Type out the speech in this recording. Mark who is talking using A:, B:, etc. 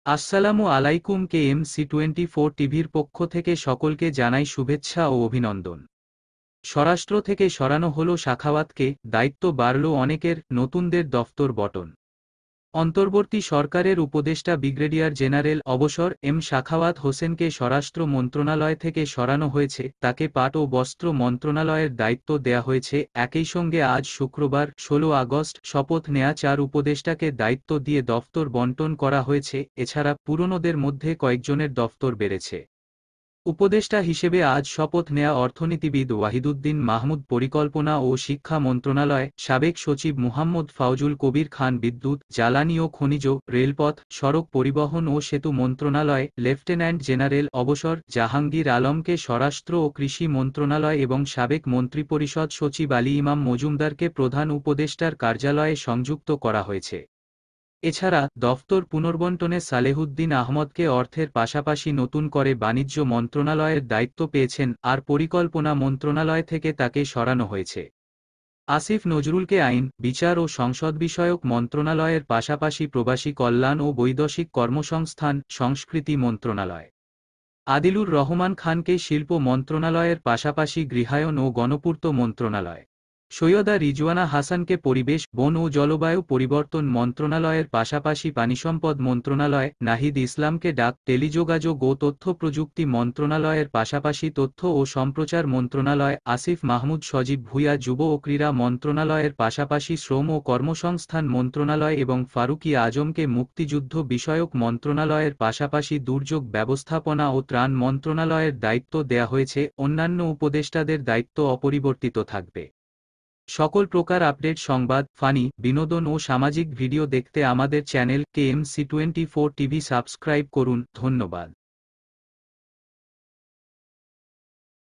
A: আসসালামু আলাইকুম। KMC24 টিভির পক্ষ থেকে সকলকে জানাই শুভেচ্ছা ও অভিনন্দন। স্বরাষ্ট্র থেকে সরানো হলো সাখাওয়াতকে, দায়িত্ব বাড়ল অনেকের, নতুনদের দফতর বণ্টন। অন্তর্বর্তী সরকারের উপদেষ্টা ব্রিগেডিয়ার জেনারেল অবসর সাখাওয়াত হোসেনকে স্বরাষ্ট্র মন্ত্রণালয় থেকে সরানো হয়েছে, তাকে পাট ও বস্ত্র মন্ত্রণালয়ের দায়িত্ব দেয়া হয়েছে। একই সঙ্গে আজ শুক্রবার 16 আগস্ট শপথ নেয়া 4 উপদেষ্টাকে দায়িত্ব দিয়ে দফতর বণ্টন করা হয়েছে। এছাড়া পুরনোদের মধ্যে কয়েকজনের দফতর বেড়েছে। উপদেষ্টা হিসেবে আজ শপথ নেয়া অর্থনীতিবিদ ওয়াহিদুদ্দিন মাহমুদ, পরিকল্পনা ও শিক্ষা মন্ত্রণালয়, সাবেক সচিব মুহাম্মদ ফাউজুল কবির খান বিদ্যুৎ, জ্বালানি ও খনিজ, রেলপথ, সড়ক পরিবহন ও সেতু মন্ত্রণালয়, লেফটেন্যান্ট জেনারেল অবসর জাহাঙ্গীর আলমকে স্বরাষ্ট্র ও কৃষি মন্ত্রণালয় এবং সাবেক মন্ত্রিপরিষদ সচিব আলী ইমাম মজুমদারকে প্রধান উপদেষ্টার কার্যালয়ে সংযুক্ত করা হয়েছে। এছাড়া দফতর পুনর্বণ্টনে সালেহুদ্দিন আহমদকে অর্থের পাশাপাশি নতুন করে বাণিজ্য মন্ত্রণালয়ের দায়িত্ব পেয়েছেন, আর পরিকল্পনা মন্ত্রণালয় থেকে তাকে সরানো হয়েছে। আসিফ নজরুলকে আইন, বিচার ও সংসদ বিষয়ক মন্ত্রণালয়ের পাশাপাশি প্রবাসী কল্যাণ ও বৈদেশিক কর্মসংস্থান, সংস্কৃতি মন্ত্রণালয়। আদিলুর রহমান খানকে শিল্প মন্ত্রণালয়ের পাশাপাশি গৃহায়ন ও গণপূর্ত মন্ত্রণালয়। সৈয়দা রিজওয়ানা হাসানকে পরিবেশ, বন ও জলবায়ু পরিবর্তন মন্ত্রণালয়ের পাশাপাশি পানিসম্পদ মন্ত্রণালয়। নাহিদ ইসলামকে ডাক, টেলিযোগাযোগ ও তথ্য প্রযুক্তি মন্ত্রণালয়ের পাশাপাশি তথ্য ও সম্প্রচার মন্ত্রণালয়। আসিফ মাহমুদ সজীব ভুঁইয়া যুব ও ক্রীড়া মন্ত্রণালয়ের পাশাপাশি শ্রম ও কর্মসংস্থান মন্ত্রণালয় এবং ফারুকী আজমকে মুক্তিযুদ্ধ বিষয়ক মন্ত্রণালয়ের পাশাপাশি দুর্যোগ ব্যবস্থাপনা ও ত্রাণ মন্ত্রণালয়ের দায়িত্ব দেয়া হয়েছে। অন্যান্য উপদেষ্টাদের দায়িত্ব অপরিবর্তিত থাকবে। সকল প্রকার আপডেট, সংবাদ, ফানি, বিনোদন ও সামাজিক ভিডিও দেখতে আমাদের চ্যানেল KMC24 টিভি সাবস্ক্রাইব করুন। ধন্যবাদ।